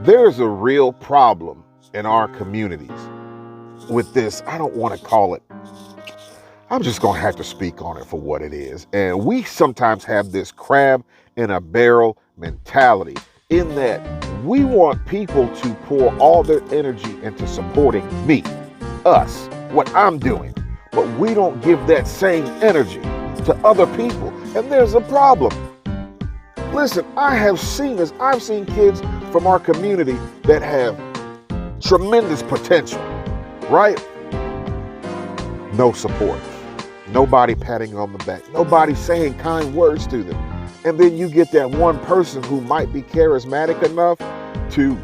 There's a real problem in our communities with this. I don't want to call it, I'm just going to have to speak on it for what it is. And we sometimes have this crab in a barrel mentality in that we want people to pour all their energy into supporting me, us, what I'm doing. But we don't give that same energy to other people. And there's a problem. Listen, I've seen kids from our community that have tremendous potential, right? No support. Nobody patting on the back. Nobody saying kind words to them. And then you get that one person who might be charismatic enough to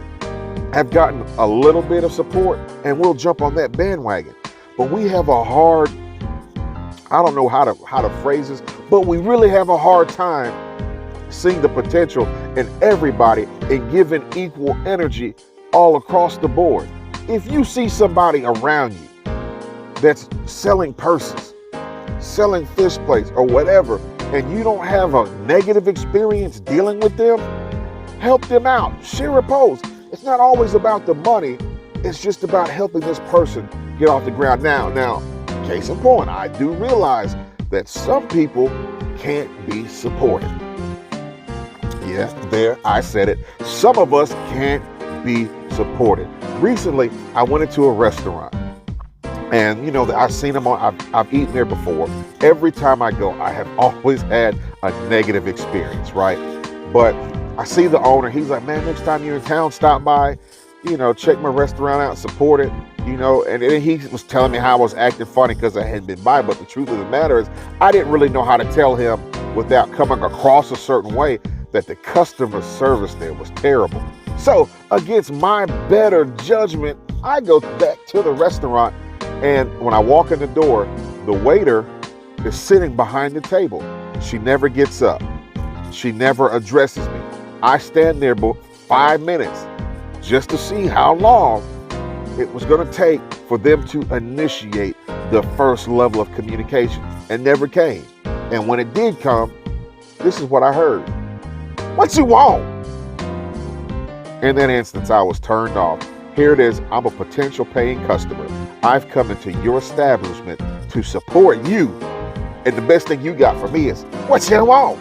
have gotten a little bit of support, and we'll jump on that bandwagon. But we have a hard, I don't know how to phrase this, but we really have a hard time seeing the potential in everybody and giving equal energy all across the board. If you see somebody around you that's selling purses, selling fish plates or whatever, and you don't have a negative experience dealing with them, help them out. Share a post. It's not always about the money. It's just about helping this person get off the ground. Now, case in point, I do realize that some people can't be supported. Yeah, there, I said it. Some of us can't be supported. Recently, I went into a restaurant. And, I've seen them I've eaten there before. Every time I go, I have always had a negative experience, right? But I see the owner. He's like, man, next time you're in town, stop by, check my restaurant out, support it, And then he was telling me how I was acting funny because I hadn't been by. But the truth of the matter is, I didn't really know how to tell him without coming across a certain way that the customer service there was terrible. So against my better judgment, I go back to the restaurant. And when I walk in the door, the waiter is sitting behind the table. She never gets up. She never addresses me. I stand there 5 minutes just to see how long it was going to take for them to initiate the first level of communication, and never came. And when it did come, this is what I heard. What you want? In that instance, I was turned off. Here it is. I'm a potential paying customer. I've come into your establishment to support you. And the best thing you got for me is, what you want?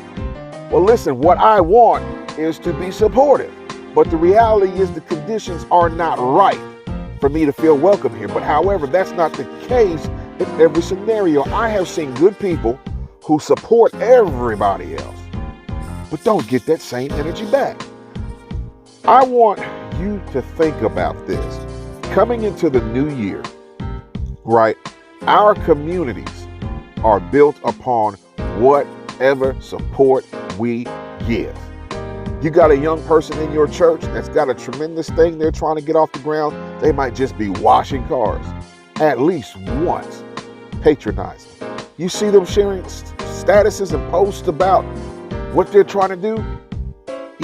Well, listen, what I want is to be supported. But the reality is the conditions are not right for me to feel welcome here. But however, that's not the case in every scenario. I have seen good people who support everybody else, but don't get that same energy back. I want you to think about this. Coming into the new year, right? Our communities are built upon whatever support we give. You got a young person in your church that's got a tremendous thing they're trying to get off the ground. They might just be washing cars. At least once, patronize them. You see them sharing statuses and posts about what they're trying to do.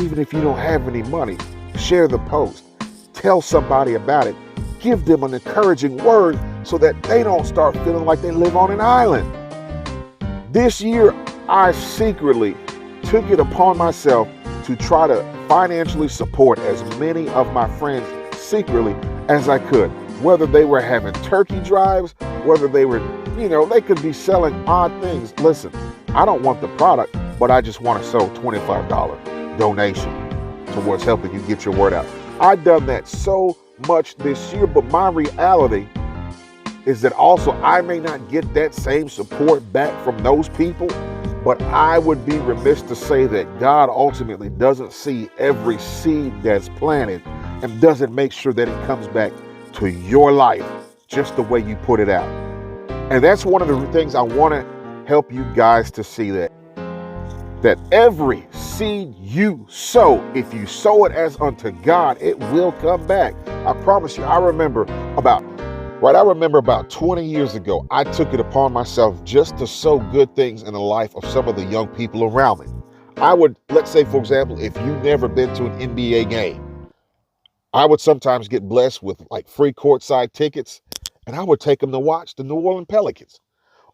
Even if you don't have any money, share the post. Tell somebody about it. Give them an encouraging word so that they don't start feeling like they live on an island. This year, I secretly took it upon myself to try to financially support as many of my friends secretly as I could. Whether they were having turkey drives, whether they were, they could be selling odd things. Listen, I don't want the product, but I just want to sell $25 donation towards helping you get your word out. I've done that so much this year, but my reality is that also I may not get that same support back from those people, but I would be remiss to say that God ultimately doesn't see every seed that's planted and doesn't make sure that it comes back to your life just the way you put it out. And that's one of the things I want to help you guys to see, that every seed you sow, if you sow it as unto God, it will come back. I promise you. I remember about 20 years ago, I took it upon myself just to sow good things in the life of some of the young people around me. I would, let's say, for example, if you've never been to an NBA game, I would sometimes get blessed with like free courtside tickets, and I would take them to watch the New Orleans Pelicans.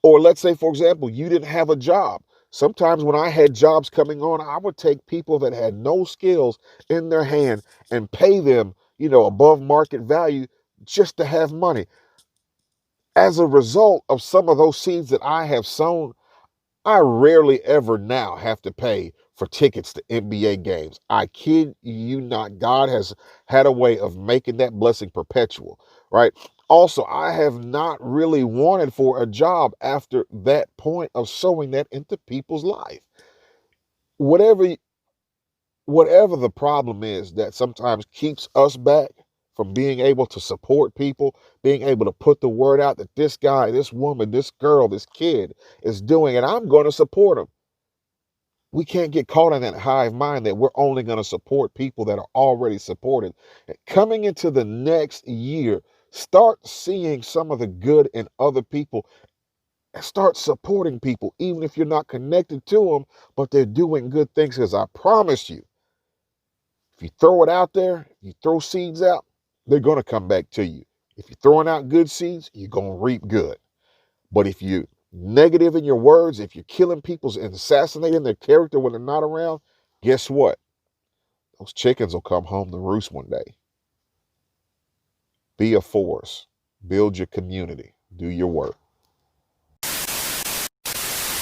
Or let's say, for example, you didn't have a job. Sometimes when I had jobs coming on, I would take people that had no skills in their hand and pay them, above market value just to have money. As a result of some of those seeds that I have sown, I rarely ever now have to pay for tickets to NBA games. I kid you not. God has had a way of making that blessing perpetual, right? Also, I have not really wanted for a job after that point of sowing that into people's life. Whatever whatever the problem is that sometimes keeps us back from being able to support people, being able to put the word out that this guy, this woman, this girl, this kid is doing, and I'm going to support them. We can't get caught in that hive mind that we're only going to support people that are already supported. Coming into the next year, start seeing some of the good in other people and start supporting people, even if you're not connected to them, but they're doing good things. Because I promise you, if you throw it out there, if you throw seeds out, they're going to come back to you. If you're throwing out good seeds, you're going to reap good. But if you're negative in your words, if you're killing people and assassinating their character when they're not around, guess what? Those chickens will come home to roost one day. Be a force. Build your community. Do your work.